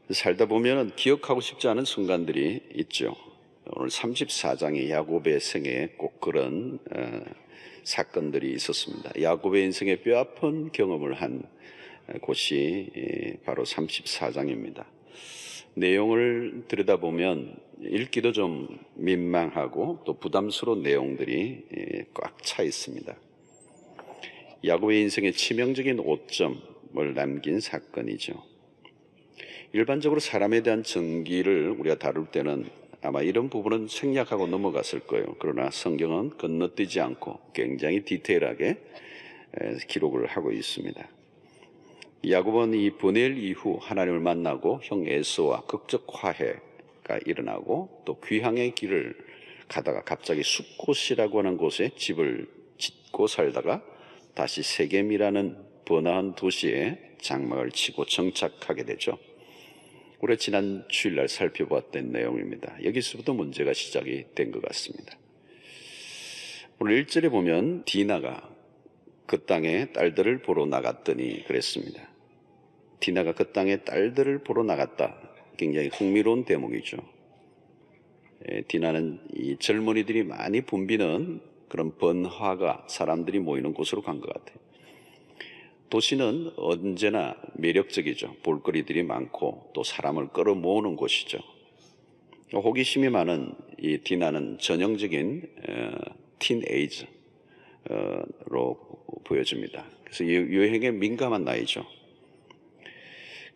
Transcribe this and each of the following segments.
살다 보면 기억하고 싶지 않은 순간들이 있죠. 오늘 34장의 야곱의 생에 꼭 그런 사건들이 있었습니다. 야곱의 인생에 뼈아픈 경험을 한 곳이 바로 34장입니다. 내용을 들여다보면 읽기도 좀 민망하고 또 부담스러운 내용들이 꽉 차 있습니다. 야곱의 인생에 치명적인 오점을 남긴 사건이죠. 일반적으로 사람에 대한 전기를 우리가 다룰 때는 아마 이런 부분은 생략하고 넘어갔을 거예요. 그러나 성경은 건너뛰지 않고 굉장히 디테일하게 기록을 하고 있습니다. 야곱은 이 번엘 이후 하나님을 만나고 형 에서와 극적 화해가 일어나고 또 귀향의 길을 가다가 갑자기 숫곳이라고 하는 곳에 집을 짓고 살다가 다시 세겜이라는 번화한 도시에 장막을 치고 정착하게 되죠. 우리 지난 주일날 살펴보았던 내용입니다. 여기서부터 문제가 시작이 된 것 같습니다. 오늘 1절에 보면 디나가 그 땅에 딸들을 보러 나갔더니 그랬습니다. 디나가 그 땅에 딸들을 보러 나갔다. 굉장히 흥미로운 대목이죠. 디나는 이 젊은이들이 많이 붐비는 그런 번화가 사람들이 모이는 곳으로 간 것 같아요. 도시는 언제나 매력적이죠. 볼거리들이 많고 또 사람을 끌어모으는 곳이죠. 호기심이 많은 이 디나는 전형적인 틴에이저로 보여집니다. 그래서 유행에 민감한 나이죠.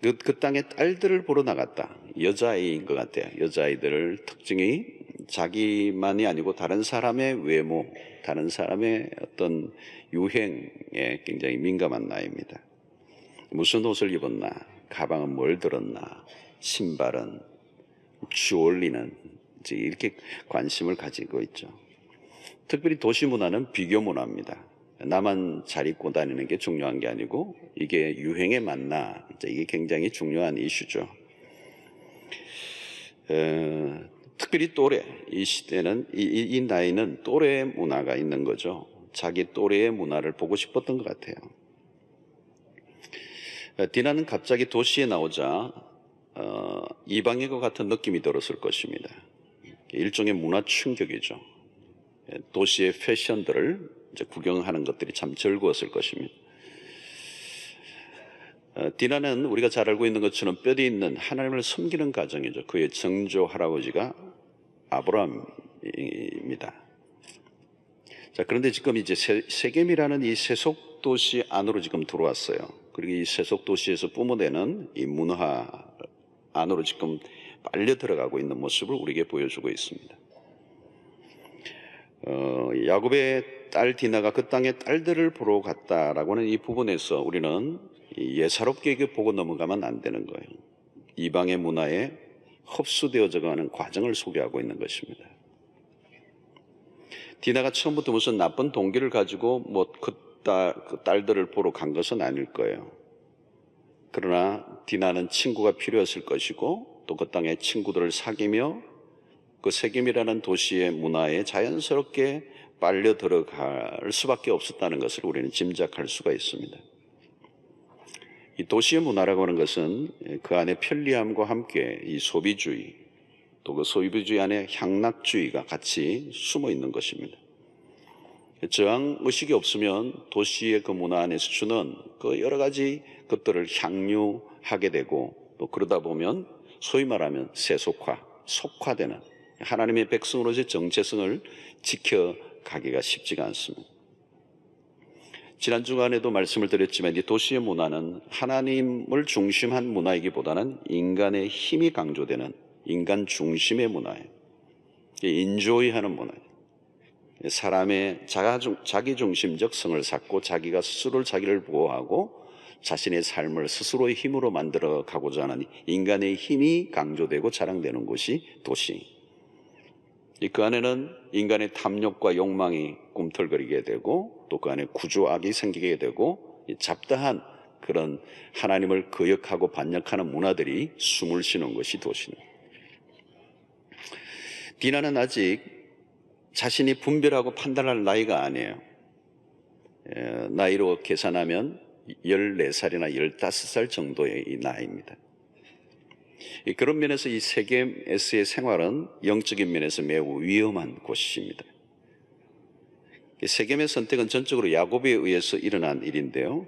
그 땅에 딸들을 보러 나갔다. 여자아이인 것 같아요. 여자아이들 특징이 자기만이 아니고 다른 사람의 외모, 다른 사람의 어떤 유행에 굉장히 민감한 나이입니다. 무슨 옷을 입었나, 가방은 뭘 들었나, 신발은, 주얼리는 이렇게 관심을 가지고 있죠. 특별히 도시 문화는 비교 문화입니다. 나만 잘 입고 다니는 게 중요한 게 아니고 이게 유행에 맞나, 이게 굉장히 중요한 이슈죠. 특별히 또래, 이 시대는 이 나이는 또래 문화가 있는 거죠. 자기 또래의 문화를 보고 싶었던 것 같아요. 디나는 갑자기 도시에 나오자 이방인 것 같은 느낌이 들었을 것입니다. 일종의 문화 충격이죠. 도시의 패션들을 이제 구경하는 것들이 참 즐거웠을 것입니다. 디나는 우리가 잘 알고 있는 것처럼 뼈대 있는 하나님을 섬기는 가정이죠. 그의 정조 할아버지가 아브라함입니다. 자, 그런데 지금 이제 세겜이라는 이 세속 도시 안으로 지금 들어왔어요. 그리고 이 세속 도시에서 뿜어내는 이 문화 안으로 지금 빨려 들어가고 있는 모습을 우리에게 보여주고 있습니다. 야곱의 딸 디나가 그 땅에 딸들을 보러 갔다라고 하는 이 부분에서 우리는 예사롭게 이게 보고 넘어가면 안 되는 거예요. 이방의 문화에 흡수되어져 가는 과정을 소개하고 있는 것입니다. 디나가 처음부터 무슨 나쁜 동기를 가지고 그 딸들을 보러 간 것은 아닐 거예요. 그러나 디나는 친구가 필요했을 것이고 또 그 땅에 친구들을 사귀며 그 세겜이라는 도시의 문화에 자연스럽게 빨려 들어갈 수밖에 없었다는 것을 우리는 짐작할 수가 있습니다. 이 도시의 문화라고 하는 것은 그 안에 편리함과 함께 이 소비주의, 또 그 소비주의 안에 향락주의가 같이 숨어 있는 것입니다. 저항 의식이 없으면 도시의 그 문화 안에서 주는 그 여러 가지 것들을 향유하게 되고 또 그러다 보면 소위 말하면 세속화, 속화되는 하나님의 백성으로서의 정체성을 지켜가기가 쉽지가 않습니다. 지난 주간에도 말씀을 드렸지만 이 도시의 문화는 하나님을 중심한 문화이기보다는 인간의 힘이 강조되는 인간 중심의 문화예요. 인조이하는 문화예요. 사람의 자기중심적 성을 쌓고 자기가 스스로 자기를 보호하고 자신의 삶을 스스로의 힘으로 만들어 가고자 하는 인간의 힘이 강조되고 자랑되는 곳이 도시. 그 안에는 인간의 탐욕과 욕망이 꿈틀거리게 되고 또 그 안에 구조악이 생기게 되고 잡다한 그런 하나님을 거역하고 반역하는 문화들이 숨을 쉬는 것이 도시입니다. 디나는 아직 자신이 분별하고 판단할 나이가 아니에요. 나이로 계산하면 14살이나 15살 정도의 이 나이입니다. 그런 면에서 이 세겜에서의 생활은 영적인 면에서 매우 위험한 곳입니다. 세겜의 선택은 전적으로 야곱에 의해서 일어난 일인데요.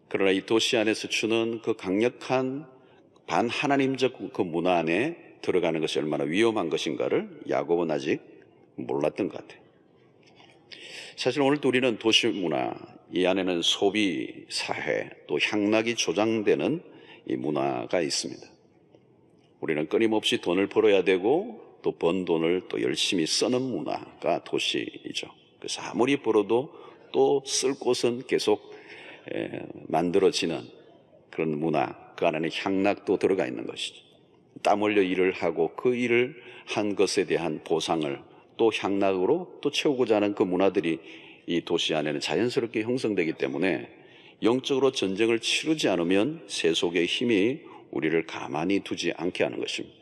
그러나 이 도시 안에서 주는 그 강력한 반하나님적 그 문화 안에 들어가는 것이 얼마나 위험한 것인가를 야곱은 아직 몰랐던 것 같아요. 사실 오늘도 우리는 도시 문화, 이 안에는 소비, 사회, 또 향락이 조장되는 이 문화가 있습니다. 우리는 끊임없이 돈을 벌어야 되고 또 번 돈을 또 열심히 쓰는 문화가 도시이죠. 그래서 아무리 벌어도 또 쓸 곳은 계속 만들어지는 그런 문화, 그 안에는 향락도 들어가 있는 것이죠. 땀 흘려 일을 하고 그 일을 한 것에 대한 보상을 또 향락으로 또 채우고자 하는 그 문화들이 이 도시 안에는 자연스럽게 형성되기 때문에 영적으로 전쟁을 치르지 않으면 세속의 힘이 우리를 가만히 두지 않게 하는 것입니다.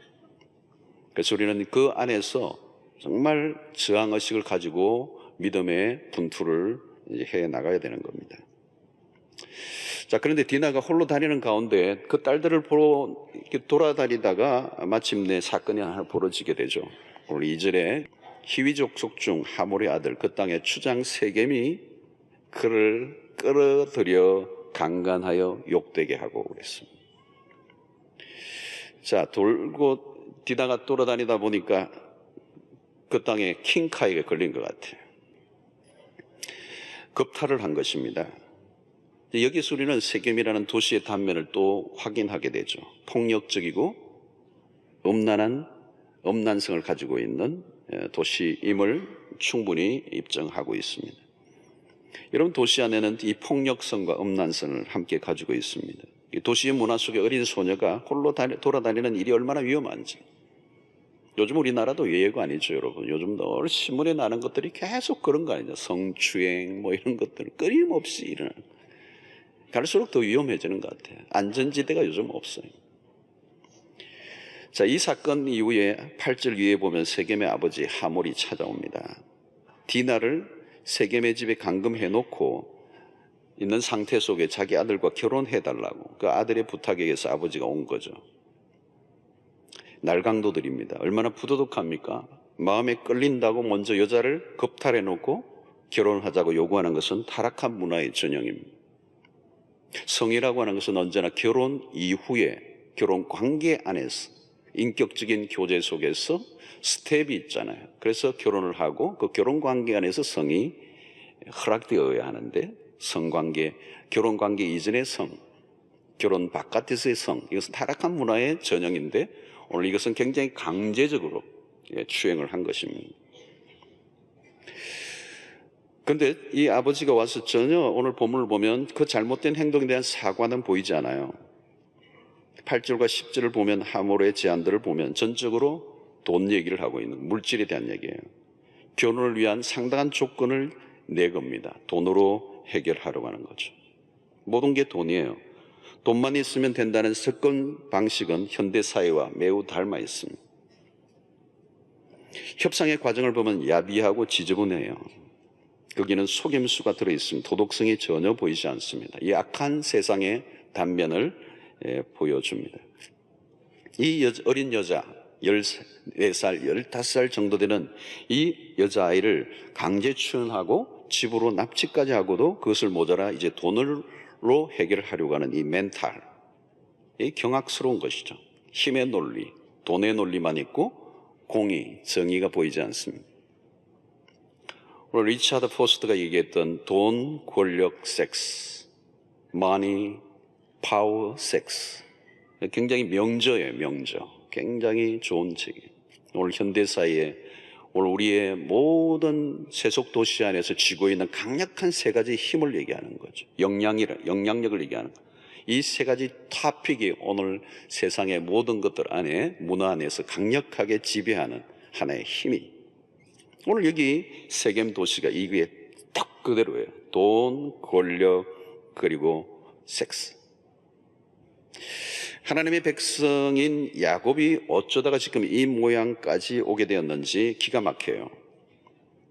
그래서 우리는 그 안에서 정말 저항의식을 가지고 믿음의 분투를 해 나가야 되는 겁니다. 자, 그런데 디나가 홀로 다니는 가운데 그 딸들을 보러 이렇게 돌아다니다가 마침내 사건이 하나 벌어지게 되죠. 오늘 2절에 히위 족속 중 하몰의 아들 그 땅의 추장 세겜이 그를 끌어들여 강간하여 욕되게 하고 그랬습니다. 자, 디나가 돌아다니다 보니까 그 땅에 킹카이가 걸린 것 같아요. 겁탈을 한 것입니다. 여기서 우리는 세겜이라는 도시의 단면을 또 확인하게 되죠. 폭력적이고 음란성을 가지고 있는 도시임을 충분히 입증하고 있습니다. 여러분, 도시 안에는 이 폭력성과 음란성을 함께 가지고 있습니다. 이 도시의 문화 속에 어린 소녀가 홀로 돌아다니는 일이 얼마나 위험한지. 요즘 우리나라도 예외가 아니죠, 여러분. 요즘 늘 신문에 나는 것들이 계속 그런 거 아니죠. 성추행 뭐 이런 것들 끊임없이 일어나는. 갈수록 더 위험해지는 것 같아요. 안전지대가 요즘 없어요. 자, 이 사건 이후에 8절 위에 보면 세겜의 아버지 하몰이 찾아옵니다. 디나를 세겜의 집에 감금해 놓고 있는 상태 속에 자기 아들과 결혼해달라고 그 아들의 부탁에 의해서 아버지가 온 거죠. 날강도들입니다. 얼마나 부도덕합니까? 마음에 끌린다고 먼저 여자를 겁탈해 놓고 결혼하자고 요구하는 것은 타락한 문화의 전형입니다. 성이라고 하는 것은 언제나 결혼 이후에 결혼 관계 안에서 인격적인 교제 속에서 스텝이 있잖아요. 그래서 결혼을 하고 그 결혼 관계 안에서 성이 허락되어야 하는데 성관계, 결혼 관계 이전의 성, 결혼 바깥에서의 성, 이것은 타락한 문화의 전형인데 오늘 이것은 굉장히 강제적으로 추행을 한 것입니다. 그런데 이 아버지가 와서 전혀 오늘 본문을 보면 그 잘못된 행동에 대한 사과는 보이지 않아요. 8절과 10절을 보면 하몰의 제안들을 보면 전적으로 돈 얘기를 하고 있는 물질에 대한 얘기예요. 결혼을 위한 상당한 조건을 내겁니다. 돈으로 해결하려고 하는 거죠. 모든 게 돈이에요. 돈만 있으면 된다는 접근 방식은 현대사회와 매우 닮아 있습니다. 협상의 과정을 보면 야비하고 지저분해요. 거기는 속임수가 들어있습니다. 도덕성이 전혀 보이지 않습니다. 이 악한 세상의 단면을 보여줍니다. 이 어린 여자 14살, 15살 정도 되는 이 여자아이를 강제 추행하고 집으로 납치까지 하고도 그것을 모자라 이제 돈으로 해결하려고 하는 이 멘탈, 이 경악스러운 것이죠. 힘의 논리, 돈의 논리만 있고 공의, 정의가 보이지 않습니다. 오늘 리차드 포스트가 얘기했던 돈, 권력, 섹스, money, power, sex, 굉장히 명저예요. 명저. 굉장히 좋은 책이에요. 오늘 현대사회에 오늘 우리의 모든 세속 도시 안에서 쥐고 있는 강력한 세 가지 힘을 얘기하는 거죠. 영향력을 얘기하는 거예요. 이 세 가지 토픽이 오늘 세상의 모든 것들 안에 문화 안에서 강력하게 지배하는 하나의 힘이. 오늘 여기 세겜 도시가 이게 딱 그대로예요. 돈, 권력, 그리고 섹스. 하나님의 백성인 야곱이 어쩌다가 지금 이 모양까지 오게 되었는지 기가 막혀요.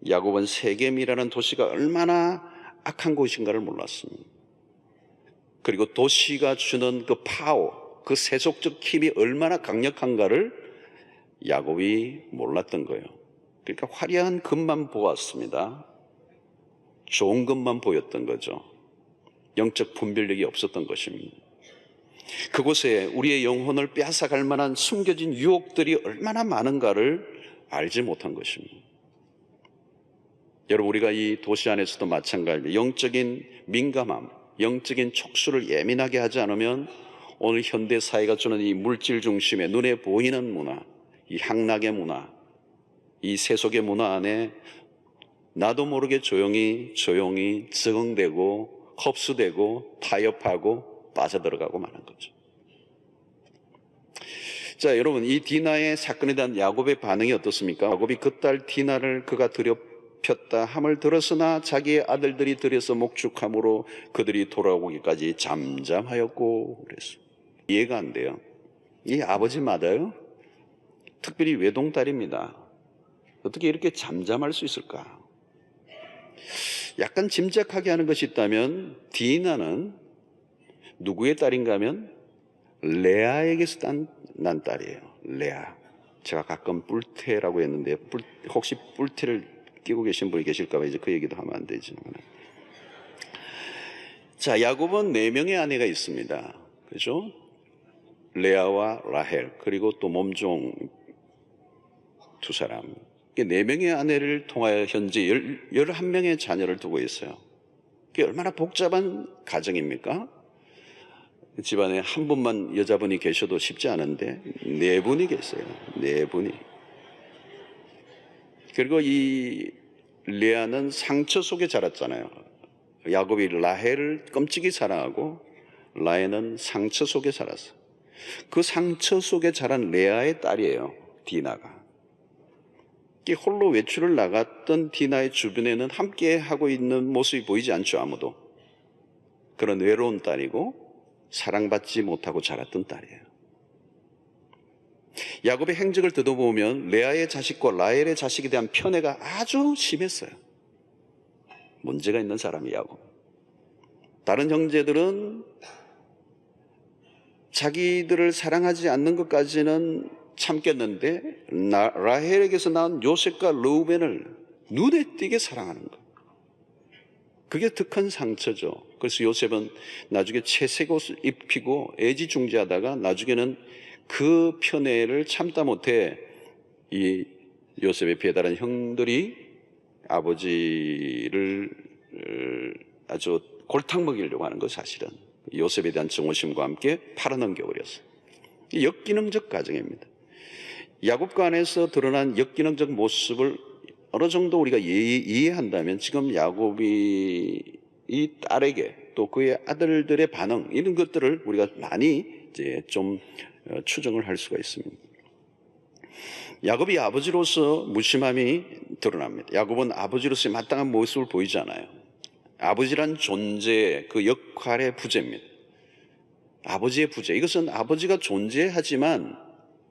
야곱은 세겜이라는 도시가 얼마나 악한 곳인가를 몰랐습니다. 그리고 도시가 주는 그 파워, 그 세속적 힘이 얼마나 강력한가를 야곱이 몰랐던 거예요. 그러니까 화려한 것만 보았습니다. 좋은 것만 보였던 거죠. 영적 분별력이 없었던 것입니다. 그곳에 우리의 영혼을 빼앗아갈 만한 숨겨진 유혹들이 얼마나 많은가를 알지 못한 것입니다. 여러분, 우리가 이 도시 안에서도 마찬가지입니다. 영적인 민감함, 영적인 촉수를 예민하게 하지 않으면 오늘 현대 사회가 주는 이 물질 중심의 눈에 보이는 문화, 이 향락의 문화, 이 세속의 문화 안에 나도 모르게 조용히 적응되고 흡수되고 타협하고 빠져들어가고 마는 거죠. 자, 여러분, 이 디나의 사건에 대한 야곱의 반응이 어떻습니까? 야곱이 그 딸 디나를 그가 더럽혔다 함을 들었으나 자기의 아들들이 들여서 목축함으로 그들이 돌아오기까지 잠잠하였고 그랬어요. 이해가 안 돼요. 이 아버지 맞아요? 특별히 외동딸입니다. 어떻게 이렇게 잠잠할 수 있을까? 약간 짐작하게 하는 것이 있다면 디나는 누구의 딸인가 하면 레아에게서 난 딸이에요. 레아. 제가 가끔 뿔테라고 했는데 혹시 뿔테를 끼고 계신 분이 계실까 봐 이제 그 얘기도 하면 안 되지만. 자, 야곱은 4명의 아내가 있습니다. 그죠? 레아와 라헬, 그리고 또 몸종 2사람. 4명의 아내를 통하여 현재 11명의 자녀를 두고 있어요. 그게 얼마나 복잡한 가정입니까? 집안에 한 분만 여자분이 계셔도 쉽지 않은데 4분이 계세요. 4분이. 그리고 이 레아는 상처 속에 자랐잖아요. 야곱이 라헬을 끔찍이 사랑하고 라헬은 상처 속에 자랐어요. 그 상처 속에 자란 레아의 딸이에요. 디나가. 홀로 외출을 나갔던 디나의 주변에는 함께 하고 있는 모습이 보이지 않죠. 아무도. 그런 외로운 딸이고 사랑받지 못하고 자랐던 딸이에요. 야곱의 행적을 들어보면 레아의 자식과 라헬의 자식에 대한 편애가 아주 심했어요. 문제가 있는 사람이 야곱. 다른 형제들은 자기들을 사랑하지 않는 것까지는 참겠는데 라헬에게서 낳은 요셉과 르우벤을 눈에 띄게 사랑하는 것. 그게 더 큰 상처죠. 그래서 요셉은 나중에 채색 옷을 입히고 애지중지하다가 나중에는 그 편애를 참다 못해 이 요셉의 배달한 형들이 아버지를 아주 골탕 먹이려고 하는 것. 사실은 요셉에 대한 증오심과 함께 팔아넘겨 버렸어요. 역기능적 가정입니다. 야곱과 안에서 드러난 역기능적 모습을 어느 정도 우리가 이해한다면 지금 야곱이 이 딸에게 또 그의 아들들의 반응, 이런 것들을 우리가 많이 이제 좀 추정을 할 수가 있습니다. 야곱이 아버지로서 무심함이 드러납니다. 야곱은 아버지로서의 마땅한 모습을 보이지 않아요. 아버지란 존재의 그 역할의 부재입니다. 아버지의 부재. 이것은 아버지가 존재하지만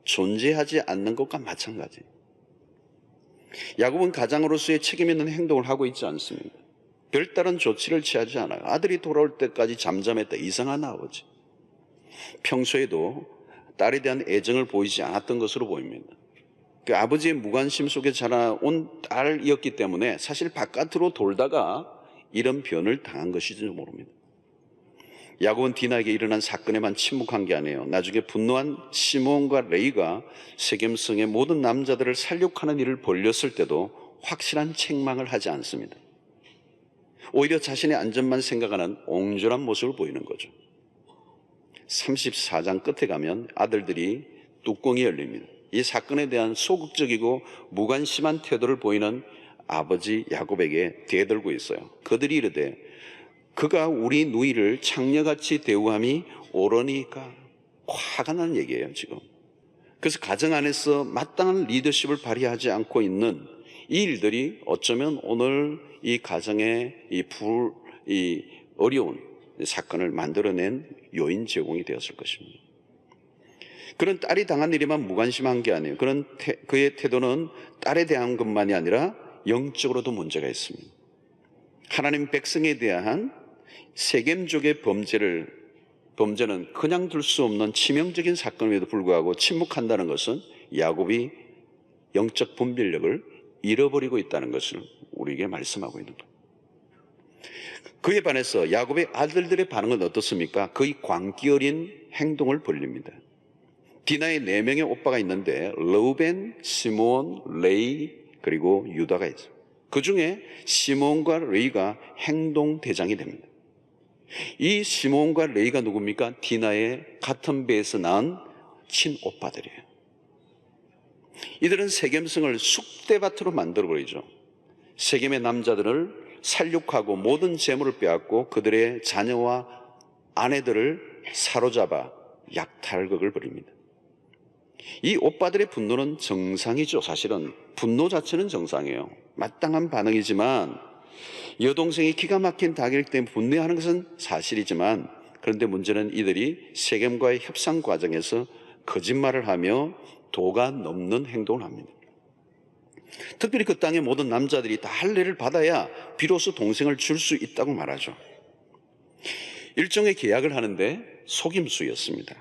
존재하지 않는 것과 마찬가지. 야곱은 가장으로서의 책임 있는 행동을 하고 있지 않습니다. 별다른 조치를 취하지 않아요. 아들이 돌아올 때까지 잠잠했다. 이상한 아버지. 평소에도 딸에 대한 애정을 보이지 않았던 것으로 보입니다. 그 아버지의 무관심 속에 자라온 딸이었기 때문에 사실 바깥으로 돌다가 이런 변을 당한 것이지도 모릅니다. 야곱은 디나에게 일어난 사건에만 침묵한 게 아니에요. 나중에 분노한 시몬과 레이가 세겜성의 모든 남자들을 살육하는 일을 벌였을 때도 확실한 책망을 하지 않습니다. 오히려 자신의 안전만 생각하는 옹졸한 모습을 보이는 거죠. 34장 끝에 가면 아들들이 뚜껑이 열립니다. 이 사건에 대한 소극적이고 무관심한 태도를 보이는 아버지 야곱에게 대들고 있어요. 그들이 이르되 그가 우리 누이를 창녀같이 대우함이 옳으니까. 화가 나는 얘기예요 지금. 그래서 가정 안에서 마땅한 리더십을 발휘하지 않고 있는 이 일들이 어쩌면 오늘 이 가정의 이 어려운 사건을 만들어낸 요인 제공이 되었을 것입니다. 그런 딸이 당한 일에만 무관심한 게 아니에요. 그의 태도는 딸에 대한 것만이 아니라 영적으로도 문제가 있습니다. 하나님 백성에 대한 세겜족의 범죄를 범죄는 그냥 둘 수 없는 치명적인 사건임에도 불구하고 침묵한다는 것은 야곱이 영적 분별력을 잃어버리고 있다는 것을 우리에게 말씀하고 있는 거예요. 그에 반해서 야곱의 아들들의 반응은 어떻습니까? 거의 광기 어린 행동을 벌립니다. 디나의 4명의 오빠가 있는데 르우벤, 시므온, 레이 그리고 유다가 있어요. 그 중에 시므온과 레이가 행동 대장이 됩니다. 이 시므온과 레이가 누굽니까? 디나의 같은 배에서 낳은 친오빠들이에요. 이들은 세겜성을 쑥대밭으로 만들어버리죠. 세겜의 남자들을 살육하고 모든 재물을 빼앗고 그들의 자녀와 아내들을 사로잡아 약탈극을 벌입니다. 이 오빠들의 분노는 정상이죠. 사실은 분노 자체는 정상이에요. 마땅한 반응이지만 여동생이 기가 막힌 다격 때문에 분노하는 것은 사실이지만, 그런데 문제는 이들이 세겜과의 협상 과정에서 거짓말을 하며 도가 넘는 행동을 합니다. 특별히 그 땅의 모든 남자들이 다 할례를 받아야 비로소 동생을 줄 수 있다고 말하죠. 일종의 계약을 하는데 속임수였습니다.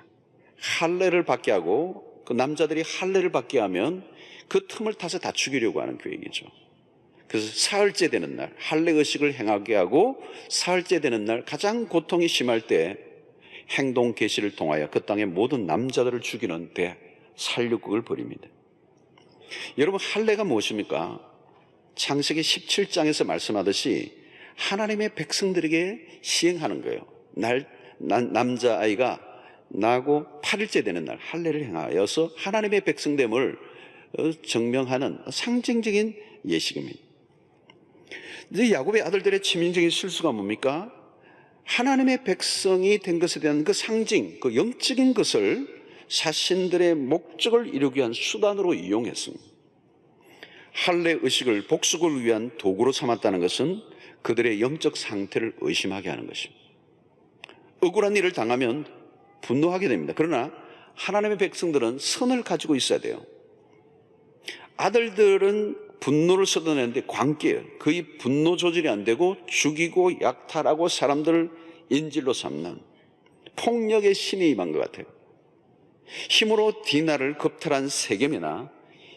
할례를 받게 하고 그 남자들이 할례를 받게 하면 그 틈을 타서 다 죽이려고 하는 계획이죠. 그래서 사흘째 되는 날 할례 의식을 행하게 하고 사흘째 되는 날 가장 고통이 심할 때 행동 계시를 통하여 그 땅의 모든 남자들을 죽이는 대살육극을 벌입니다. 여러분, 할례가 무엇입니까? 창세기 17장에서 말씀하듯이 하나님의 백성들에게 시행하는 거예요. 남자아이가 나고 8일째 되는 날 할례를 행하여서 하나님의 백성됨을 증명하는 상징적인 예식입니다. 이제 야곱의 아들들의 치명적인 실수가 뭡니까? 하나님의 백성이 된 것에 대한 그 상징, 그 영적인 것을 자신들의 목적을 이루기 위한 수단으로 이용했습니다. 할례 의식을 복수를 위한 도구로 삼았다는 것은 그들의 영적 상태를 의심하게 하는 것입니다. 억울한 일을 당하면 분노하게 됩니다. 그러나 하나님의 백성들은 선을 가지고 있어야 돼요. 아들들은 분노를 쏟아내는데 광기예요. 거의 분노 조절이 안 되고 죽이고 약탈하고 사람들을 인질로 삼는 폭력의 신이 임한 것 같아요. 힘으로 디나를 겁탈한 세겜이나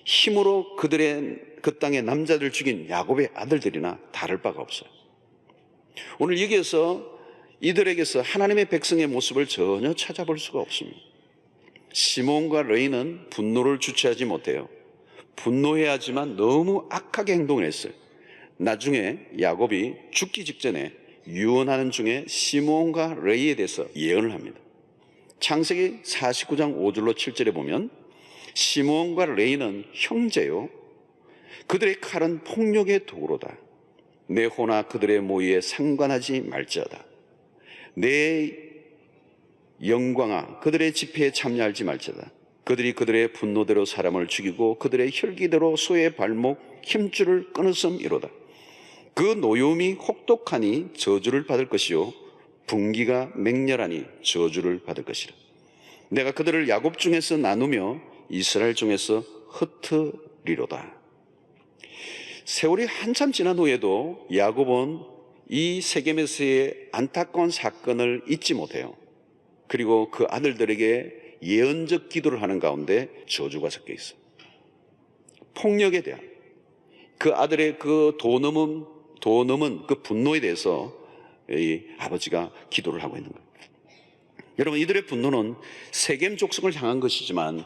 힘으로 그 땅의 남자들 죽인 야곱의 아들들이나 다를 바가 없어요. 오늘 여기에서 이들에게서 하나님의 백성의 모습을 전혀 찾아볼 수가 없습니다. 시몬과 레이는 분노를 주체하지 못해요. 분노해야 하지만 너무 악하게 행동을 했어요. 나중에 야곱이 죽기 직전에 유언하는 중에 시몬과 레이에 대해서 예언을 합니다. 창세기 49장 5절로 7절에 보면 시몬과 레이는 형제요, 그들의 칼은 폭력의 도구로다. 내 호나 그들의 모의에 상관하지 말지어다. 내 영광아 그들의 집회에 참여하지 말지어다. 그들이 그들의 분노대로 사람을 죽이고 그들의 혈기대로 소의 발목 힘줄을 끊었음이로다. 그 노여움이 혹독하니 저주를 받을 것이요 분기가 맹렬하니 저주를 받을 것이라. 내가 그들을 야곱 중에서 나누며 이스라엘 중에서 흩으리로다. 세월이 한참 지난 후에도 야곱은 이 세겜에서의 안타까운 사건을 잊지 못해요. 그리고 그 아들들에게 예언적 기도를 하는 가운데 저주가 섞여 있어요. 폭력에 대한 그 아들의 그 도 넘은 그 분노에 대해서 이 아버지가 기도를 하고 있는 거예요. 여러분, 이들의 분노는 세겜 족속을 향한 것이지만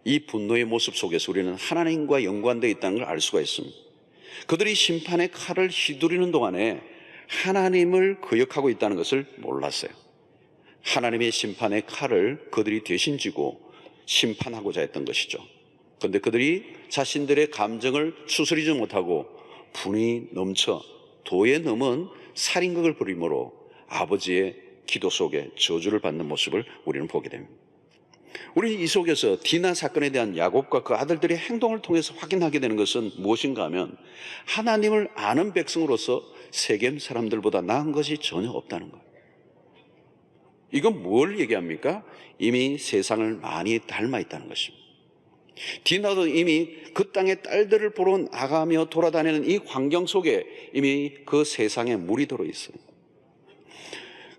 이 분노의 모습 속에서 우리는 하나님과 연관되어 있다는 걸 알 수가 있습니다. 그들이 심판의 칼을 휘두르는 동안에 하나님을 거역하고 있다는 것을 몰랐어요. 하나님의 심판의 칼을 그들이 대신 쥐고 심판하고자 했던 것이죠. 그런데 그들이 자신들의 감정을 추스리지 못하고 분이 넘쳐 도에 넘은 살인극을 벌임으로 아버지의 기도 속에 저주를 받는 모습을 우리는 보게 됩니다. 우리는 이 속에서 디나 사건에 대한 야곱과 그 아들들의 행동을 통해서 확인하게 되는 것은 무엇인가 하면 하나님을 아는 백성으로서 세겜 사람들보다 나은 것이 전혀 없다는 거예요. 이건 뭘 얘기합니까? 이미 세상을 많이 닮아 있다는 것입니다. 디나도 이미 그 땅의 딸들을 보러 나가며 돌아다니는 이 환경 속에 이미 그 세상에 물이 들어 있어요.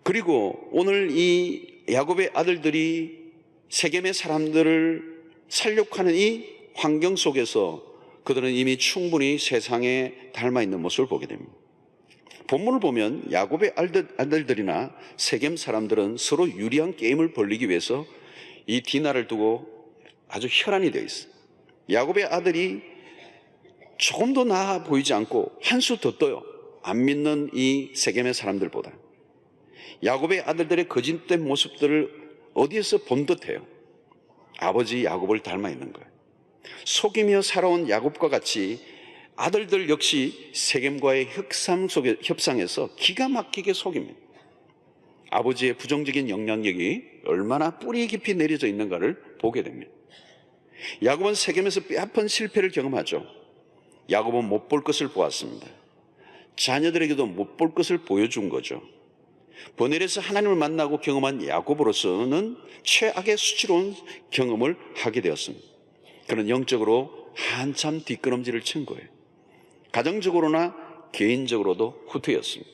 그리고 오늘 이 야곱의 아들들이 세겜의 사람들을 살육하는 이 환경 속에서 그들은 이미 충분히 세상에 닮아있는 모습을 보게 됩니다. 본문을 보면 야곱의 아들들이나 세겜 사람들은 서로 유리한 게임을 벌이기 위해서 이 디나를 두고 아주 혈안이 되어 있어요. 야곱의 아들이 조금 더 나아 보이지 않고 한 수 더 떠요. 안 믿는 이 세겜의 사람들보다. 야곱의 아들들의 거짓된 모습들을 어디에서 본 듯해요? 아버지 야곱을 닮아 있는 거예요. 속이며 살아온 야곱과 같이 아들들 역시 세겜과의 협상에서 기가 막히게 속입니다. 아버지의 부정적인 영향력이 얼마나 뿌리 깊이 내려져 있는가를 보게 됩니다. 야곱은 세겜에서 뼈아픈 실패를 경험하죠. 야곱은 못 볼 것을 보았습니다. 자녀들에게도 못 볼 것을 보여준 거죠. 버넬에서 하나님을 만나고 경험한 야곱으로서는 최악의 수치로운 경험을 하게 되었습니다. 그는 영적으로 한참 뒷걸음질을 친 거예요. 가정적으로나 개인적으로도 후퇴였습니다.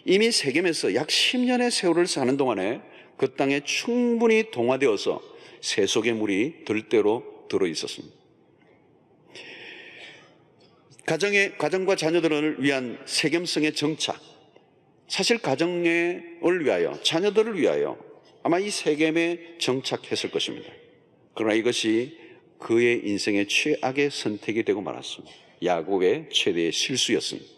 이미 세겜에서 약 10년의 세월을 사는 동안에 그 땅에 충분히 동화되어서 세속의 물이 들대로 들어 있었습니다. 가정과 자녀들을 위한 세겜성의 정착, 사실 가정을 위하여, 자녀들을 위하여 아마 이 세겜에 정착했을 것입니다. 그러나 이것이 그의 인생의 최악의 선택이 되고 말았습니다. 야곱의 최대의 실수였습니다.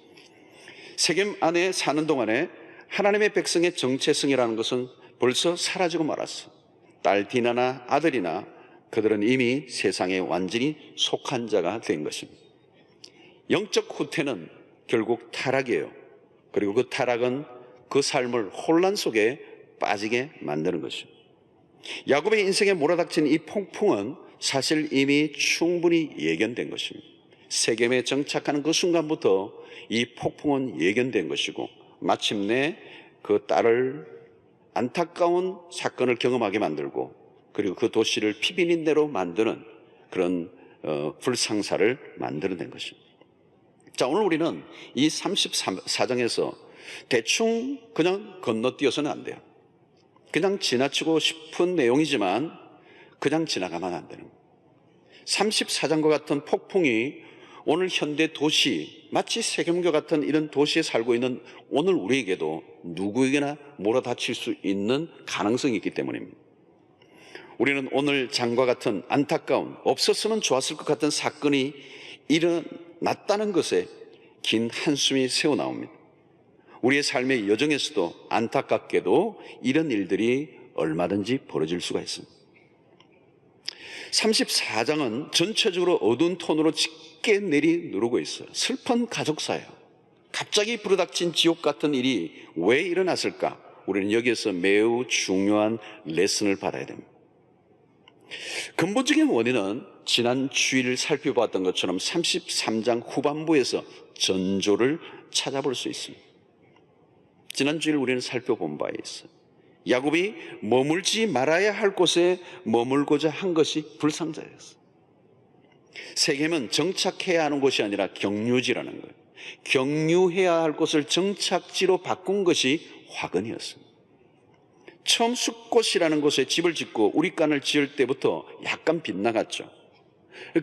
세겜 안에 사는 동안에 하나님의 백성의 정체성이라는 것은 벌써 사라지고 말았어요. 딸 디나나 아들이나 그들은 이미 세상에 완전히 속한 자가 된 것입니다. 영적 후퇴는 결국 타락이에요. 그리고 그 타락은 그 삶을 혼란 속에 빠지게 만드는 것입니다. 야곱의 인생에 몰아닥친 이 폭풍은 사실 이미 충분히 예견된 것입니다. 세겜에 정착하는 그 순간부터 이 폭풍은 예견된 것이고 마침내 그 딸을 안타까운 사건을 경험하게 만들고 그리고 그 도시를 피비린내로 만드는 그런 불상사를 만들어낸 것입니다. 자, 오늘 우리는 이 34장에서 대충 그냥 건너뛰어서는 안 돼요. 그냥 지나치고 싶은 내용이지만 그냥 지나가면 안 되는 거예요. 34장과 같은 폭풍이 오늘 현대 도시, 마치 세겜과 같은 이런 도시에 살고 있는 오늘 우리에게도 누구에게나 몰아닥칠 수 있는 가능성이 있기 때문입니다. 우리는 오늘 장과 같은 안타까운, 없었으면 좋았을 것 같은 사건이 일어났다는 것에 긴 한숨이 새어나옵니다. 우리의 삶의 여정에서도 안타깝게도 이런 일들이 얼마든지 벌어질 수가 있습니다. 34장은 전체적으로 어두운 톤으로 짙게 내리누르고 있어요. 슬픈 가족사예요. 갑자기 불어닥친 지옥 같은 일이 왜 일어났을까? 우리는 여기에서 매우 중요한 레슨을 받아야 됩니다. 근본적인 원인은 지난 주일 살펴봤던 것처럼 33장 후반부에서 전조를 찾아볼 수 있습니다. 지난 주일 우리는 살펴본 바에 있어요. 야곱이 머물지 말아야 할 곳에 머물고자 한 것이 불상자였어요. 세겜은 정착해야 하는 곳이 아니라 경유지라는 거예요. 경유해야 할 곳을 정착지로 바꾼 것이 화근이었습니다. 처음 숫곳이라는 곳에 집을 짓고 우리간을 지을 때부터 약간 빗나갔죠.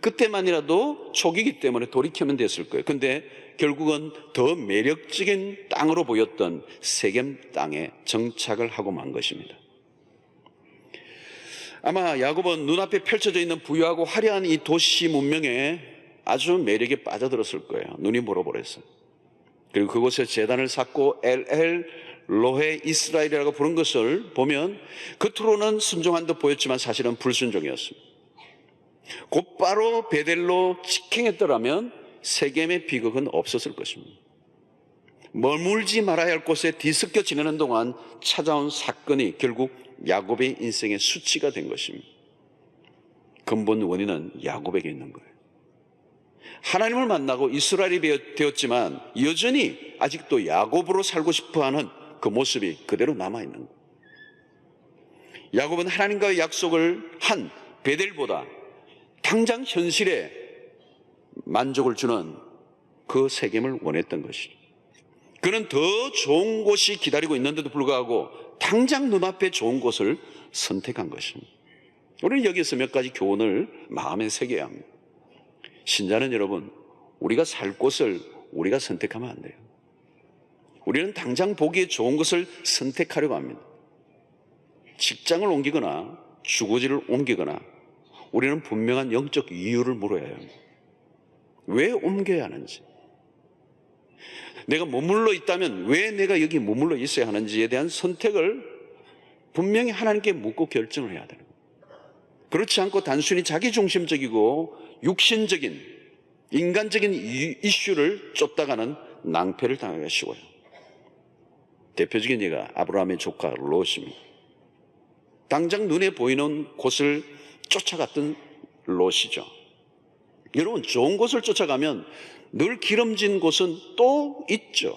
그때만이라도 초기이기 때문에 돌이키면 됐을 거예요. 근데 결국은 더 매력적인 땅으로 보였던 세겜 땅에 정착을 하고 만 것입니다. 아마 야곱은 눈앞에 펼쳐져 있는 부유하고 화려한 이 도시 문명에 아주 매력에 빠져들었을 거예요. 눈이 멀어버렸어요. 그리고 그곳에 제단을 쌓고 엘엘 로헤 이스라엘이라고 부른 것을 보면 겉으로는 순종한 듯 보였지만 사실은 불순종이었습니다. 곧바로 베델로 직행했더라면 세겜의 비극은 없었을 것입니다. 머물지 말아야 할 곳에 뒤섞여 지내는 동안 찾아온 사건이 결국 야곱의 인생의 수치가 된 것입니다. 근본 원인은 야곱에게 있는 거예요. 하나님을 만나고 이스라엘이 되었지만 여전히 아직도 야곱으로 살고 싶어하는 그 모습이 그대로 남아있는 거예요. 야곱은 하나님과의 약속을 한 베델보다 당장 현실에 만족을 주는 그 세겜을 원했던 것이죠. 그는 더 좋은 곳이 기다리고 있는데도 불구하고 당장 눈앞에 좋은 곳을 선택한 것입니다. 우리는 여기서 몇 가지 교훈을 마음에 새겨야 합니다. 신자는 여러분, 우리가 살 곳을 우리가 선택하면 안 돼요. 우리는 당장 보기에 좋은 것을 선택하려고 합니다. 직장을 옮기거나 주거지를 옮기거나 우리는 분명한 영적 이유를 물어야 해요. 왜 옮겨야 하는지, 내가 머물러 있다면 왜 내가 여기 머물러 있어야 하는지에 대한 선택을 분명히 하나님께 묻고 결정을 해야 되는 거예요. 그렇지 않고 단순히 자기중심적이고 육신적인 인간적인 이슈를 쫓다가는 낭패를 당하기가 쉬워요. 대표적인 예가 아브라함의 조카 롯입니다. 당장 눈에 보이는 곳을 쫓아갔던 롯이죠. 여러분, 좋은 곳을 쫓아가면 늘 기름진 곳은 또 있죠.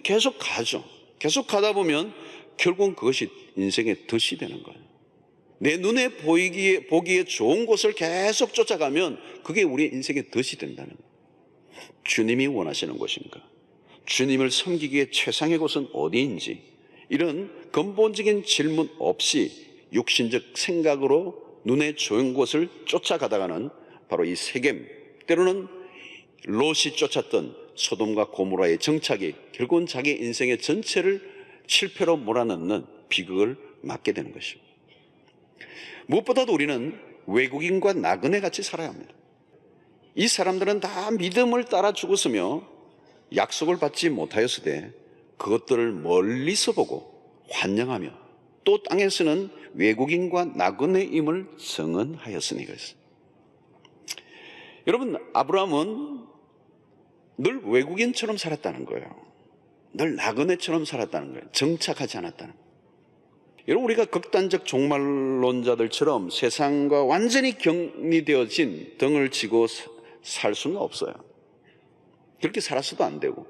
계속 가죠. 계속 가다 보면 결국은 그것이 인생의 덫이 되는 거예요. 내 눈에 보기에 좋은 곳을 계속 쫓아가면 그게 우리의 인생의 덫이 된다는 거예요. 주님이 원하시는 곳인가? 주님을 섬기기에 최상의 곳은 어디인지, 이런 근본적인 질문 없이 육신적 생각으로 눈에 좋은 곳을 쫓아가다가는 바로 이 세겜, 때로는 롯이 쫓았던 소돔과 고모라의 정착이 결국은 자기 인생의 전체를 실패로 몰아넣는 비극을 맞게 되는 것입니다. 무엇보다도 우리는 외국인과 나그네 같이 살아야 합니다. 이 사람들은 다 믿음을 따라 죽었으며 약속을 받지 못하였으되 그것들을 멀리서 보고 환영하며 또 땅에서는 외국인과 나그네임을 증언하였으니 그랬어요. 여러분, 아브라함은 늘 외국인처럼 살았다는 거예요. 늘 나그네처럼 살았다는 거예요. 정착하지 않았다는 거예요. 여러분, 우리가 극단적 종말론자들처럼 세상과 완전히 격리되어진 등을 치고 살 수는 없어요. 그렇게 살았어도 안 되고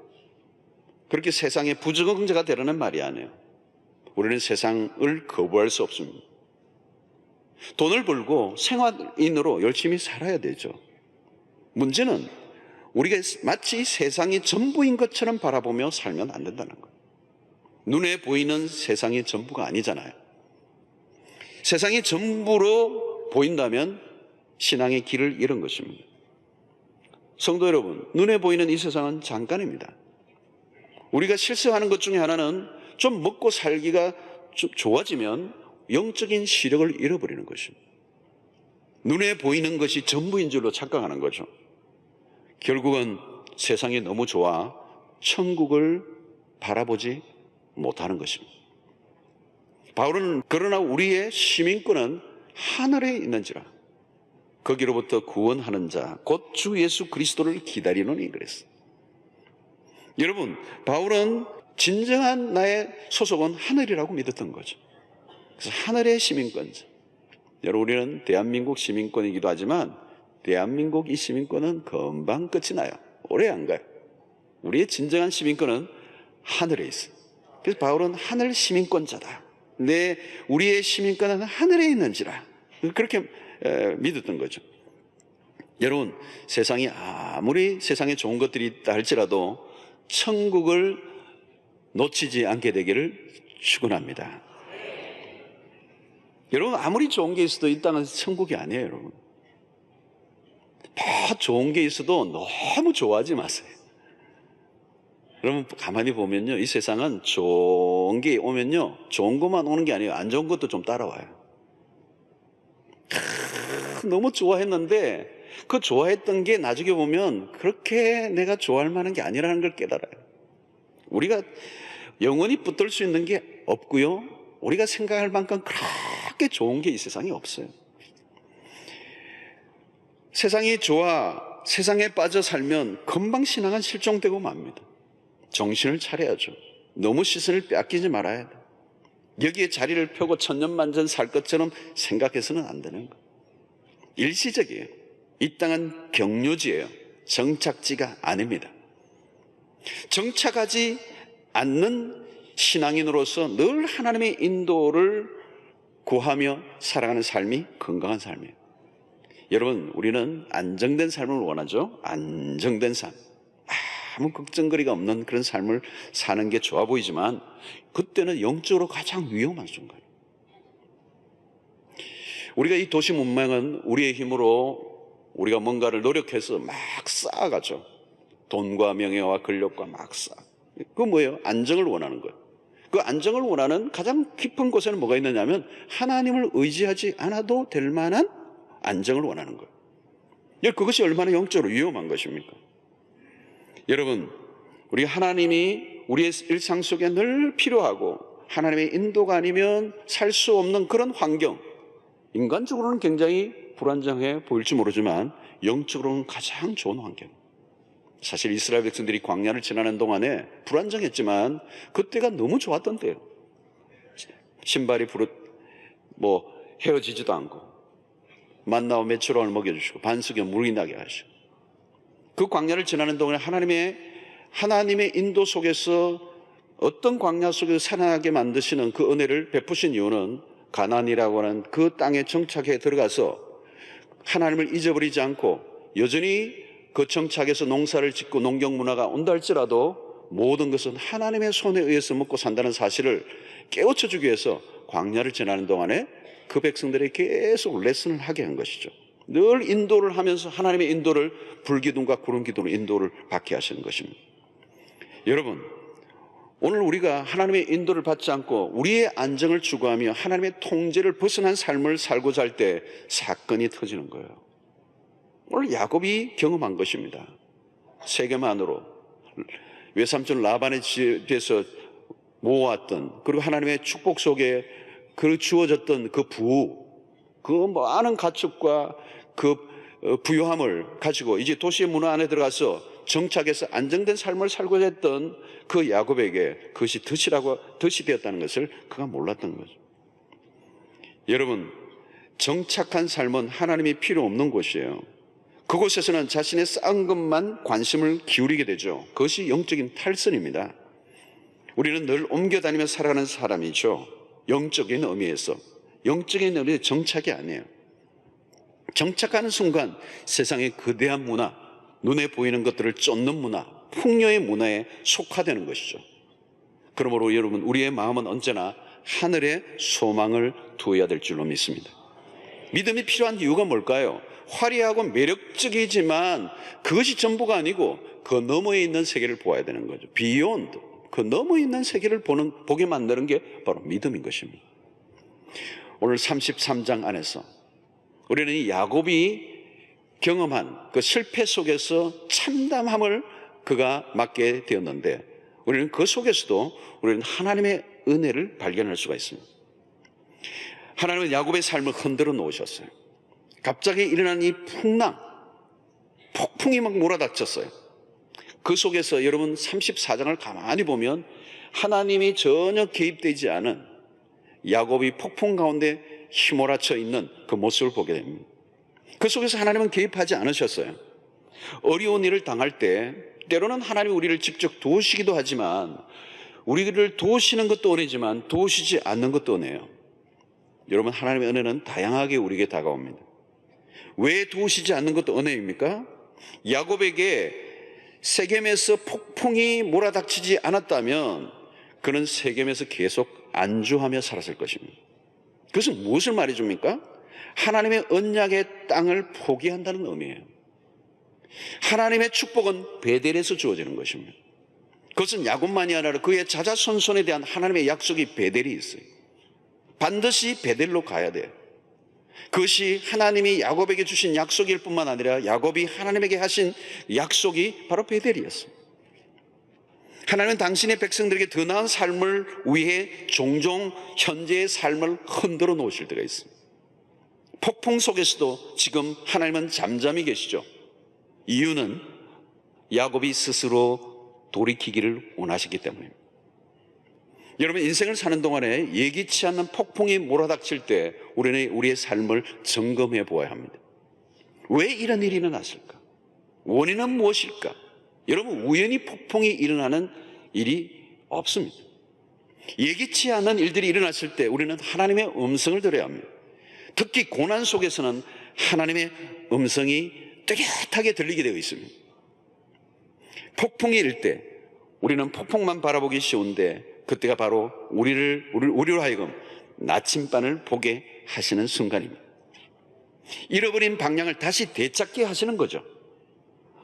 그렇게 세상의 부적응자가 되라는 말이 아니에요. 우리는 세상을 거부할 수 없습니다. 돈을 벌고 생활인으로 열심히 살아야 되죠. 문제는 우리가 마치 세상이 전부인 것처럼 바라보며 살면 안 된다는 거예요. 눈에 보이는 세상이 전부가 아니잖아요. 세상이 전부로 보인다면 신앙의 길을 잃은 것입니다. 성도 여러분, 눈에 보이는 이 세상은 잠깐입니다. 우리가 실수하는 것 중에 하나는 좀 먹고 살기가 좀 좋아지면 영적인 시력을 잃어버리는 것입니다. 눈에 보이는 것이 전부인 줄로 착각하는 거죠. 결국은 세상이 너무 좋아 천국을 바라보지 못하는 것입니다. 바울은 그러나 우리의 시민권은 하늘에 있는지라 거기로부터 구원하는 자 곧 주 예수 그리스도를 기다리노니 그랬어요. 여러분, 바울은 진정한 나의 소속은 하늘이라고 믿었던 거죠. 그래서 하늘의 시민권자. 여러분, 우리는 대한민국 시민권이기도 하지만 대한민국 이 시민권은 금방 끝이 나요. 오래 안 가요. 우리의 진정한 시민권은 하늘에 있어요. 그래서 바울은 하늘 시민권자다. 우리의 시민권은 하늘에 있는지라 그렇게 믿었던 거죠. 여러분, 세상이 아무리 세상에 좋은 것들이 있다 할지라도 천국을 놓치지 않게 되기를 축원합니다. 여러분, 아무리 좋은 게 있어도 이 땅은 천국이 아니에요. 여러분, 더 좋은 게 있어도 너무 좋아하지 마세요. 여러분, 가만히 보면요, 이 세상은 좋은 게 오면요, 좋은 것만 오는 게 아니에요. 안 좋은 것도 좀 따라와요. 너무 좋아했는데 그 좋아했던 게 나중에 보면 그렇게 내가 좋아할 만한 게 아니라는 걸 깨달아요. 우리가 영원히 붙들 수 있는 게 없고요, 우리가 생각할 만큼 그렇게 좋은 게 이 세상에 없어요. 세상이 좋아 세상에 빠져 살면 금방 신앙은 실종되고 맙니다. 정신을 차려야죠. 너무 시선을 빼앗기지 말아야 돼요. 여기에 자리를 펴고 천년만년 살 것처럼 생각해서는 안 되는 거예요. 일시적이에요. 이 땅은 경유지예요. 정착지가 아닙니다. 정착하지 않는 신앙인으로서 늘 하나님의 인도를 구하며 살아가는 삶이 건강한 삶이에요. 여러분, 우리는 안정된 삶을 원하죠. 안정된 삶. 아무 걱정거리가 없는 그런 삶을 사는 게 좋아 보이지만 그때는 영적으로 가장 위험한 순간. 우리가 이 도시 문명은 우리의 힘으로 우리가 뭔가를 노력해서 막 쌓아가죠. 돈과 명예와 권력과 막 쌓아. 그건 뭐예요? 안정을 원하는 거예요. 그 안정을 원하는 가장 깊은 곳에는 뭐가 있느냐면 하나님을 의지하지 않아도 될 만한 안정을 원하는 거예요. 그것이 얼마나 영적으로 위험한 것입니까? 여러분, 우리 하나님이 우리의 일상 속에 늘 필요하고 하나님의 인도가 아니면 살 수 없는 그런 환경, 인간적으로는 굉장히 불안정해 보일지 모르지만 영적으로는 가장 좋은 환경. 사실 이스라엘 백성들이 광야를 지나는 동안에 불안정했지만 그때가 너무 좋았던 때예요. 신발이 헤어지지도 않고 만나와 메추라을 먹여주시고 반석에 물이 나게 하시고 그 광야를 지나는 동안에 하나님의 인도 속에서 어떤 광야 속에서 살아나게 만드시는 그 은혜를 베푸신 이유는 가나안이라고 하는 그 땅에 정착해 들어가서 하나님을 잊어버리지 않고 여전히 그 정착에서 농사를 짓고 농경 문화가 온다 할지라도 모든 것은 하나님의 손에 의해서 먹고 산다는 사실을 깨우쳐 주기 위해서 광야를 지나는 동안에 그 백성들에게 계속 레슨을 하게 한 것이죠. 늘 인도를 하면서 하나님의 인도를 불기둥과 구름기둥으로 인도를 받게 하시는 것입니다. 여러분, 오늘 우리가 하나님의 인도를 받지 않고 우리의 안정을 추구하며 하나님의 통제를 벗어난 삶을 살고자 할 때 사건이 터지는 거예요. 오늘 야곱이 경험한 것입니다. 세겜안으로 외삼촌 라반의 집에서 모아왔던, 그리고 하나님의 축복 속에 그 주어졌던 그 그 많은 가축과 그 부유함을 가지고 이제 도시의 문화 안에 들어가서 정착해서 안정된 삶을 살고자 했던 그 야곱에게 그것이 덫이 되었다는 것을 그가 몰랐던 거죠. 여러분, 정착한 삶은 하나님이 필요 없는 곳이에요. 그곳에서는 자신의 쌓은 것만 관심을 기울이게 되죠. 그것이 영적인 탈선입니다. 우리는 늘 옮겨다니며 살아가는 사람이죠. 영적인 의미에서. 영적인 의미의 정착이 아니에요. 정착하는 순간 세상의 거대한 문화, 눈에 보이는 것들을 쫓는 문화, 풍요의 문화에 속화되는 것이죠. 그러므로 여러분, 우리의 마음은 언제나 하늘에 소망을 두어야 될 줄로 믿습니다. 믿음이 필요한 이유가 뭘까요? 화려하고 매력적이지만 그것이 전부가 아니고 그 너머에 있는 세계를 보아야 되는 거죠. 비욘드, 그 너머에 있는 세계를 보게 만드는 게 바로 믿음인 것입니다. 오늘 33장 안에서 우리는 이 야곱이 경험한 그 실패 속에서 참담함을 그가 맞게 되었는데, 우리는 그 속에서도 우리는 하나님의 은혜를 발견할 수가 있습니다. 하나님은 야곱의 삶을 흔들어 놓으셨어요. 갑자기 일어난 이 폭풍이 막 몰아닥쳤어요. 그 속에서 여러분 34장을 가만히 보면 하나님이 전혀 개입되지 않은 야곱이 폭풍 가운데 휘몰아쳐 있는 그 모습을 보게 됩니다. 그 속에서 하나님은 개입하지 않으셨어요. 어려운 일을 당할 때 때로는 하나님이 우리를 직접 도우시기도 하지만 우리를 도우시는 것도 은혜지만 도우시지 않는 것도 은혜예요. 여러분, 하나님의 은혜는 다양하게 우리에게 다가옵니다. 왜 도우시지 않는 것도 은혜입니까? 야곱에게 세겜에서 폭풍이 몰아닥치지 않았다면 그는 세겜에서 계속 안주하며 살았을 것입니다. 그것은 무엇을 말해줍니까? 하나님의 언약의 땅을 포기한다는 의미예요. 하나님의 축복은 베델에서 주어지는 것입니다. 그것은 야곱만이 아니라 그의 자자손손에 대한 하나님의 약속이 베델이 있어요. 반드시 베델로 가야 돼요. 그것이 하나님이 야곱에게 주신 약속일 뿐만 아니라 야곱이 하나님에게 하신 약속이 바로 베델이었습니다. 하나님은 당신의 백성들에게 더 나은 삶을 위해 종종 현재의 삶을 흔들어 놓으실 때가 있습니다. 폭풍 속에서도 지금 하나님은 잠잠히 계시죠. 이유는 야곱이 스스로 돌이키기를 원하시기 때문입니다. 여러분, 인생을 사는 동안에 예기치 않는 폭풍이 몰아닥칠 때 우리는 우리의 삶을 점검해 보아야 합니다. 왜 이런 일이 일어났을까? 원인은 무엇일까? 여러분, 우연히 폭풍이 일어나는 일이 없습니다. 예기치 않은 일들이 일어났을 때 우리는 하나님의 음성을 들어야 합니다. 특히 고난 속에서는 하나님의 음성이 뚜렷하게 들리게 되어 있습니다. 폭풍이 일 때 우리는 폭풍만 바라보기 쉬운데 그때가 바로 우리로 하여금 나침반을 보게 하시는 순간입니다. 잃어버린 방향을 다시 되찾게 하시는 거죠.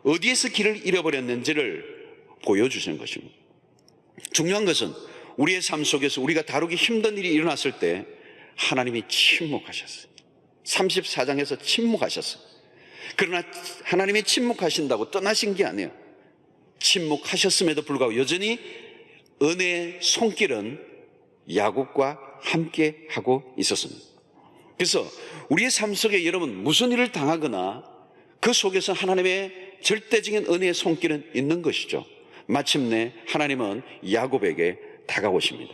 어디에서 길을 잃어버렸는지를 보여주시는 것입니다. 중요한 것은 우리의 삶 속에서 우리가 다루기 힘든 일이 일어났을 때 하나님이 침묵하셨어요. 34장에서 침묵하셨어요. 그러나 하나님이 침묵하신다고 떠나신 게 아니에요. 침묵하셨음에도 불구하고 여전히 은혜의 손길은 야곱과 함께 하고 있었습니다. 그래서 우리의 삶 속에 여러분 무슨 일을 당하거나 그 속에서 하나님의 절대적인 은혜의 손길은 있는 것이죠. 마침내 하나님은 야곱에게 다가오십니다.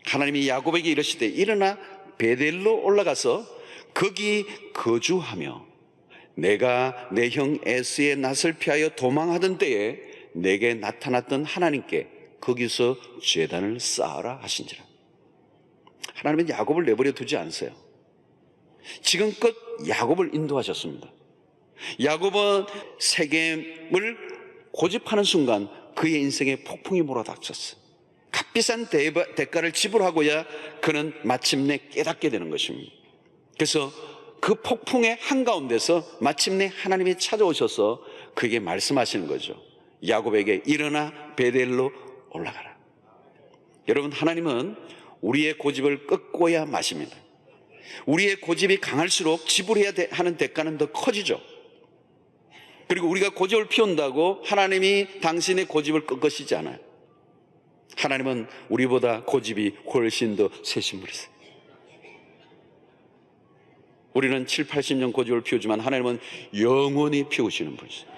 하나님이 야곱에게 이르시되 일어나 베델로 올라가서 거기 거주하며 내가 내 형 에스의 낯을 피하여 도망하던 때에 내게 나타났던 하나님께 거기서 제단을 쌓아라 하신지라. 하나님은 야곱을 내버려 두지 않으세요. 지금껏 야곱을 인도하셨습니다. 야곱은 세겜을 고집하는 순간 그의 인생에 폭풍이 몰아닥쳤어요. 값비싼 대가를 지불하고야 그는 마침내 깨닫게 되는 것입니다. 그래서 그 폭풍의 한가운데서 마침내 하나님이 찾아오셔서 그에게 말씀하시는 거죠. 야곱에게 일어나 베델로 올라가라. 여러분, 하나님은 우리의 고집을 꺾고야 마십니다. 우리의 고집이 강할수록 지불해야 하는 대가는 더 커지죠. 그리고 우리가 고집을 피운다고 하나님이 당신의 고집을 꺾으시지 않아요. 하나님은 우리보다 고집이 훨씬 더 세신 분이세요. 우리는 7, 80년 고집을 피우지만 하나님은 영원히 피우시는 분이세요.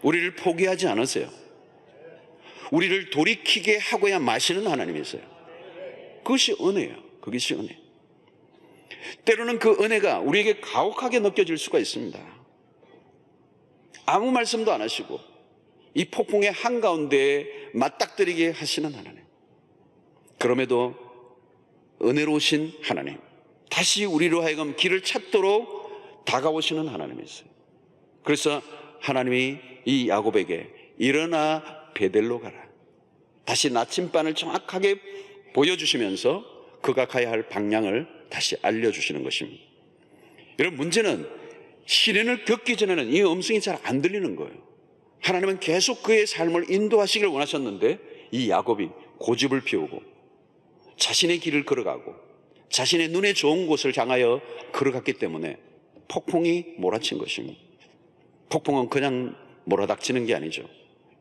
우리를 포기하지 않으세요. 우리를 돌이키게 하고야 마시는 하나님이세요. 그것이 은혜예요. 그것이 은혜. 때로는 그 은혜가 우리에게 가혹하게 느껴질 수가 있습니다. 아무 말씀도 안 하시고 이 폭풍의 한가운데에 맞닥뜨리게 하시는 하나님. 그럼에도 은혜로우신 하나님, 다시 우리로 하여금 길을 찾도록 다가오시는 하나님이세요. 그래서 하나님이 이 야곱에게 일어나 베델로 가라, 다시 나침반을 정확하게 보여주시면서 그가 가야 할 방향을 다시 알려주시는 것입니다. 여러분, 문제는 시련을 겪기 전에는 이 음성이 잘 안 들리는 거예요. 하나님은 계속 그의 삶을 인도하시길 원하셨는데 이 야곱이 고집을 피우고 자신의 길을 걸어가고 자신의 눈에 좋은 곳을 향하여 걸어갔기 때문에 폭풍이 몰아친 것입니다. 폭풍은 그냥 몰아닥치는 게 아니죠.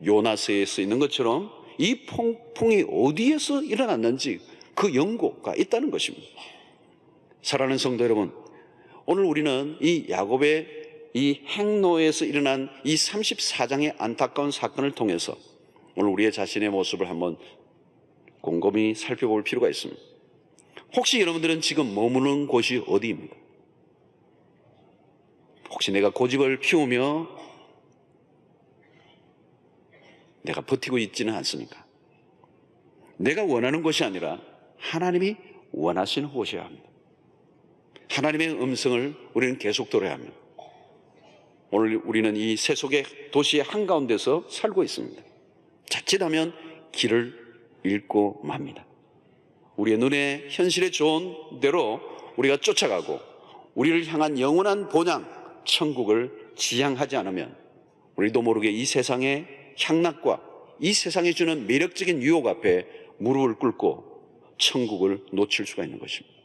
요나서에서 있는 것처럼 이 폭풍이 어디에서 일어났는지 그 연고가 있다는 것입니다. 사랑하는 성도 여러분, 오늘 우리는 이 야곱의 이 행로에서 일어난 이 34장의 안타까운 사건을 통해서 오늘 우리의 자신의 모습을 한번 곰곰이 살펴볼 필요가 있습니다. 혹시 여러분들은 지금 머무는 곳이 어디입니까? 혹시 내가 고집을 피우며 내가 버티고 있지는 않습니까? 내가 원하는 것이 아니라 하나님이 원하시는 곳이어야 합니다. 하나님의 음성을 우리는 계속 들어야 합니다. 오늘 우리는 이 세속의 도시의 한가운데서 살고 있습니다. 자칫하면 길을 잃고 맙니다. 우리의 눈에 현실에 좋은 대로 우리가 쫓아가고 우리를 향한 영원한 본향, 천국을 지향하지 않으면 우리도 모르게 이 세상의 향락과 이 세상이 주는 매력적인 유혹 앞에 무릎을 꿇고 천국을 놓칠 수가 있는 것입니다.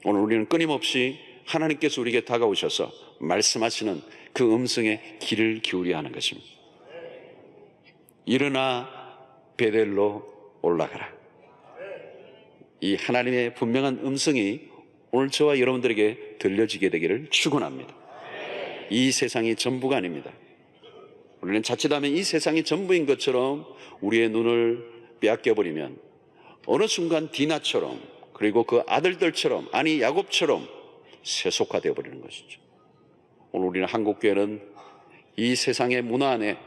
오늘 우리는 끊임없이 하나님께서 우리에게 다가오셔서 말씀하시는 그 음성에 귀를 기울여야 하는 것입니다. 일어나 베델로 올라가라. 이 하나님의 분명한 음성이 오늘 저와 여러분들에게 들려지게 되기를 축원합니다. 이 세상이 전부가 아닙니다. 우리는 자칫하면 이 세상이 전부인 것처럼 우리의 눈을 빼앗겨버리면 어느 순간 디나처럼, 그리고 그 아들들처럼, 아니 야곱처럼 세속화되어 버리는 것이죠. 오늘 우리는 한국교회는 이 세상의 문화 안에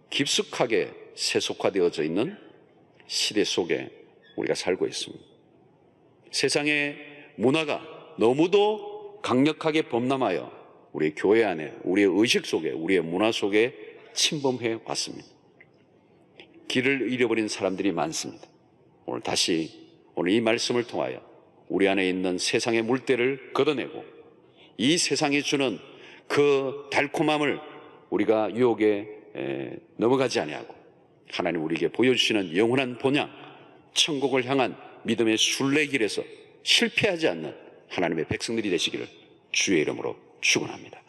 깊숙하게 세속화되어져 있는 시대 속에 우리가 살고 있습니다. 세상의 문화가 너무도 강력하게 범람하여 우리 교회 안에, 우리의 의식 속에, 우리의 문화 속에 침범해 왔습니다. 길을 잃어버린 사람들이 많습니다. 오늘 이 말씀을 통하여 우리 안에 있는 세상의 물때를 걷어내고 이 세상이 주는 그 달콤함을 우리가 유혹에 넘어가지 아니하고 하나님 우리에게 보여주시는 영원한 본향, 천국을 향한 믿음의 순례길에서 실패하지 않는 하나님의 백성들이 되시기를 주의 이름으로 축원합니다.